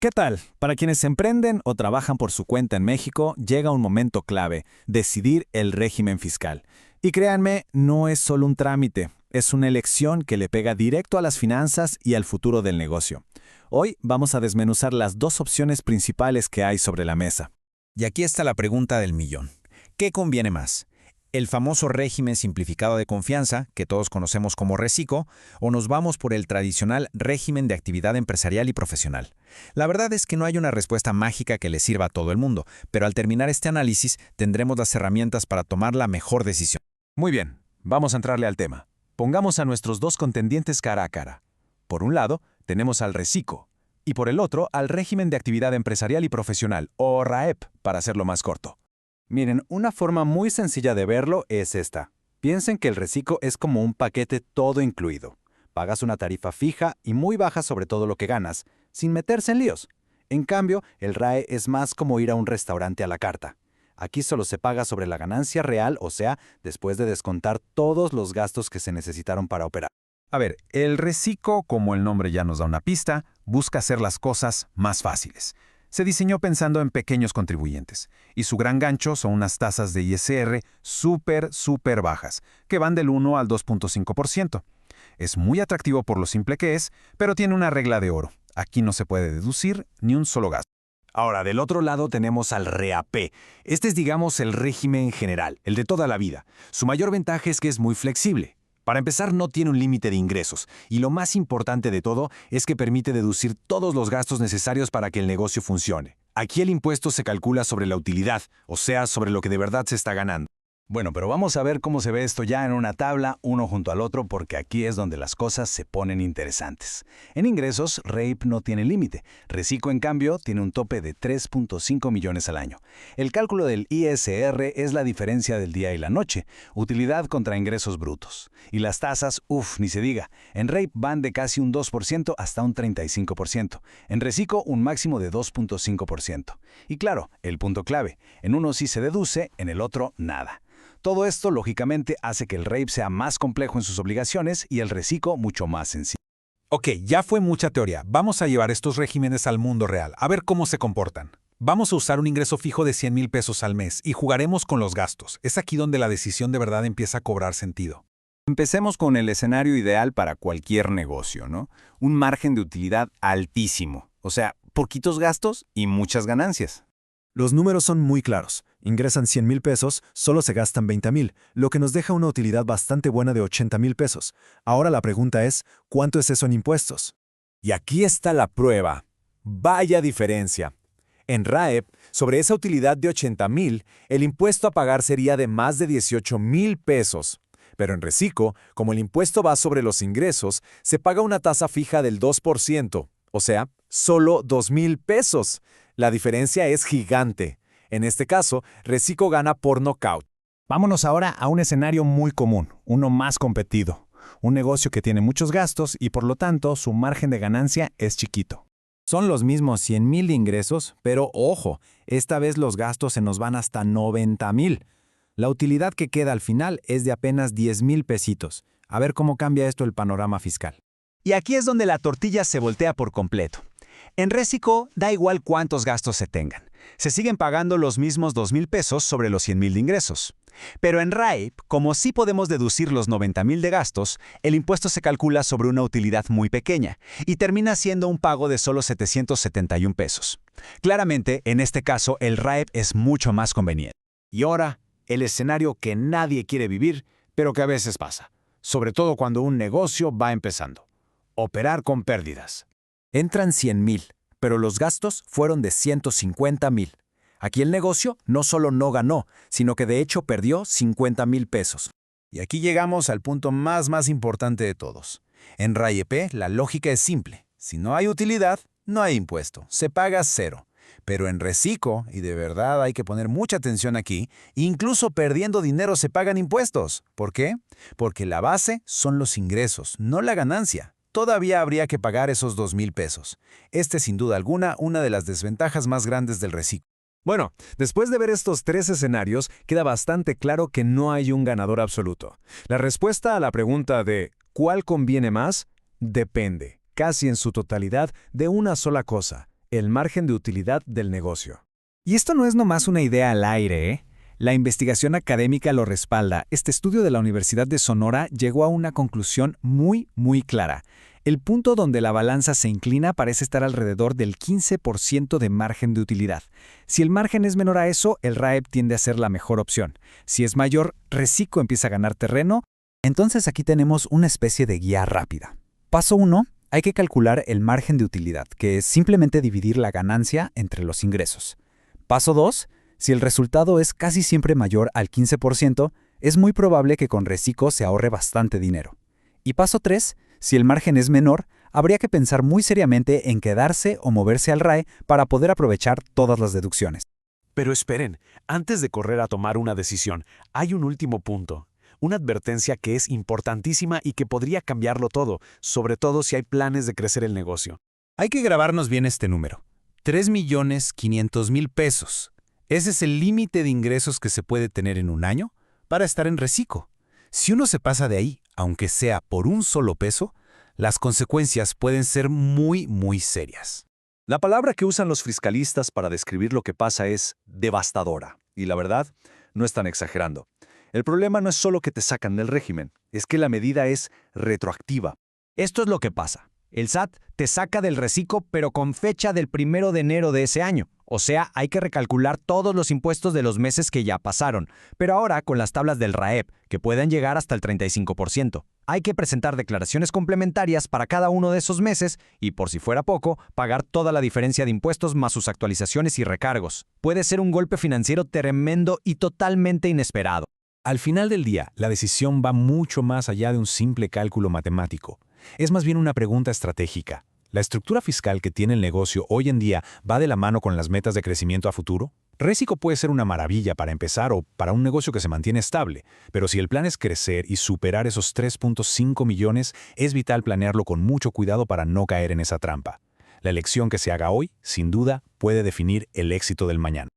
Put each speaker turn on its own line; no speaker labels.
¿Qué tal? Para quienes emprenden o trabajan por su cuenta en México, llega un momento clave, decidir el régimen fiscal. Y créanme, no es solo un trámite, es una elección que le pega directo a las finanzas y al futuro del negocio. Hoy vamos a desmenuzar las dos opciones principales que hay sobre la mesa.
Y aquí está la pregunta del millón. ¿Qué conviene más? ¿El famoso régimen simplificado de confianza, que todos conocemos como RECICO, o nos vamos por el tradicional régimen de actividad empresarial y profesional? La verdad es que no hay una respuesta mágica que le sirva a todo el mundo, pero al terminar este análisis tendremos las herramientas para tomar la mejor decisión.
Muy bien, vamos a entrarle al tema. Pongamos a nuestros dos contendientes cara a cara. Por un lado, tenemos al RECICO, y por el otro, al régimen de actividad empresarial y profesional, o RAEP, para hacerlo más corto. Miren, una forma muy sencilla de verlo es esta. Piensen que el reciclo es como un paquete todo incluido. Pagas una tarifa fija y muy baja sobre todo lo que ganas, sin meterse en líos. En cambio, el RAE es más como ir a un restaurante a la carta. Aquí solo se paga sobre la ganancia real, o sea, después de descontar todos los gastos que se necesitaron para operar. A ver, el reciclo, como el nombre ya nos da una pista, busca hacer las cosas más fáciles. Se diseñó pensando en pequeños contribuyentes, y su gran gancho son unas tasas de ISR súper bajas, que van del 1 al 2.5%. Es muy atractivo por lo simple que es, pero tiene una regla de oro. Aquí no se puede deducir ni un solo gasto. Ahora, del otro lado tenemos al REAP. Este es, digamos, el régimen general, el de toda la vida. Su mayor ventaja es que es muy flexible. Para empezar, no tiene un límite de ingresos, y lo más importante de todo es que permite deducir todos los gastos necesarios para que el negocio funcione. Aquí el impuesto se calcula sobre la utilidad, o sea, sobre lo que de verdad se está ganando. Bueno, pero vamos a ver cómo se ve esto ya en una tabla, uno junto al otro, porque aquí es donde las cosas se ponen interesantes. En ingresos, REIP no tiene límite. RECICO, en cambio, tiene un tope de 3.5 millones al año. El cálculo del ISR es la diferencia del día y la noche, utilidad contra ingresos brutos. Y las tasas, ni se diga. En REIP van de casi un 2% hasta un 35%. En RECICO, un máximo de 2.5%. Y claro, el punto clave, en uno sí se deduce, en el otro nada. Todo esto, lógicamente, hace que el REIP sea más complejo en sus obligaciones y el RECICO mucho más sencillo.
Ok, ya fue mucha teoría. Vamos a llevar estos regímenes al mundo real, a ver cómo se comportan. Vamos a usar un ingreso fijo de 100,000 pesos al mes y jugaremos con los gastos. Es aquí donde la decisión de verdad empieza a cobrar sentido.
Empecemos con el escenario ideal para cualquier negocio, ¿no? Un margen de utilidad altísimo, o sea, poquitos gastos y muchas ganancias.
Los números son muy claros. Ingresan 100,000 pesos, solo se gastan 20,000, lo que nos deja una utilidad bastante buena de 80,000 pesos. Ahora la pregunta es, ¿cuánto es eso en impuestos?
Y aquí está la prueba. Vaya diferencia. En RAEP, sobre esa utilidad de 80,000, el impuesto a pagar sería de más de 18,000 pesos. Pero en RECICO, como el impuesto va sobre los ingresos, se paga una tasa fija del 2%, o sea, solo 2,000 pesos. La diferencia es gigante. En este caso, RECICO gana por nocaut.
Vámonos ahora a un escenario muy común, uno más competido. Un negocio que tiene muchos gastos y por lo tanto su margen de ganancia es chiquito. Son los mismos 100,000 de ingresos, pero ojo, esta vez los gastos se nos van hasta 90,000. La utilidad que queda al final es de apenas 10,000 pesitos. A ver cómo cambia esto el panorama fiscal.
Y aquí es donde la tortilla se voltea por completo. En RECICO da igual cuántos gastos se tengan. Se siguen pagando los mismos 2,000 pesos sobre los 100,000 de ingresos. Pero en RAEP, como sí podemos deducir los 90,000 de gastos, el impuesto se calcula sobre una utilidad muy pequeña y termina siendo un pago de solo 771 pesos. Claramente, en este caso, el RAEP es mucho más conveniente.
Y ahora, el escenario que nadie quiere vivir, pero que a veces pasa, sobre todo cuando un negocio va empezando. Operar con pérdidas.
Entran 100,000, pero los gastos fueron de 150,000. Aquí el negocio no solo no ganó, sino que de hecho perdió 50,000 pesos.
Y aquí llegamos al punto más importante de todos. En RAEP la lógica es simple. Si no hay utilidad, no hay impuesto. Se paga cero. Pero en RECICO, y de verdad hay que poner mucha atención aquí, incluso perdiendo dinero se pagan impuestos. ¿Por qué? Porque la base son los ingresos, no la ganancia. Todavía habría que pagar esos 2,000 pesos. Este es sin duda alguna una de las desventajas más grandes del RECICO.
Bueno, después de ver estos tres escenarios, queda bastante claro que no hay un ganador absoluto. La respuesta a la pregunta de ¿cuál conviene más? Depende, casi en su totalidad, de una sola cosa:
el margen de utilidad del negocio.
Y esto no es nomás una idea al aire, ¿eh? La investigación académica lo respalda. Este estudio de la Universidad de Sonora llegó a una conclusión muy clara. El punto donde la balanza se inclina parece estar alrededor del 15% de margen de utilidad. Si el margen es menor a eso, el RAEP tiende a ser la mejor opción. Si es mayor, Recico empieza a ganar terreno. Entonces aquí tenemos una especie de guía rápida. Paso 1. Hay que calcular el margen de utilidad, que es simplemente dividir la ganancia entre los ingresos. Paso 2. Si el resultado es casi siempre mayor al 15%, es muy probable que con Recico se ahorre bastante dinero. Y paso 3. Si el margen es menor, habría que pensar muy seriamente en quedarse o moverse al RAE para poder aprovechar todas las deducciones.
Pero esperen, antes de correr a tomar una decisión, hay un último punto. Una advertencia que es importantísima y que podría cambiarlo todo, sobre todo si hay planes de crecer el negocio.
Hay que grabarnos bien este número. 3.500.000 pesos. Ese es el límite de ingresos que se puede tener en un año para estar en Recico. Si uno se pasa de ahí, aunque sea por un solo peso, las consecuencias pueden ser muy serias.
La palabra que usan los fiscalistas para describir lo que pasa es devastadora. Y la verdad, no están exagerando. El problema no es solo que te sacan del régimen, es que la medida es retroactiva.
Esto es lo que pasa. El SAT te saca del Recico, pero con fecha del 1 de enero de ese año. O sea, hay que recalcular todos los impuestos de los meses que ya pasaron, pero ahora con las tablas del RAEP, que pueden llegar hasta el 35%. Hay que presentar declaraciones complementarias para cada uno de esos meses y, por si fuera poco, pagar toda la diferencia de impuestos más sus actualizaciones y recargos. Puede ser un golpe financiero tremendo y totalmente inesperado.
Al final del día, la decisión va mucho más allá de un simple cálculo matemático. Es más bien una pregunta estratégica. ¿La estructura fiscal que tiene el negocio hoy en día va de la mano con las metas de crecimiento a futuro? Recico puede ser una maravilla para empezar o para un negocio que se mantiene estable, pero si el plan es crecer y superar esos 3.5 millones, es vital planearlo con mucho cuidado para no caer en esa trampa. La elección que se haga hoy, sin duda, puede definir el éxito del mañana.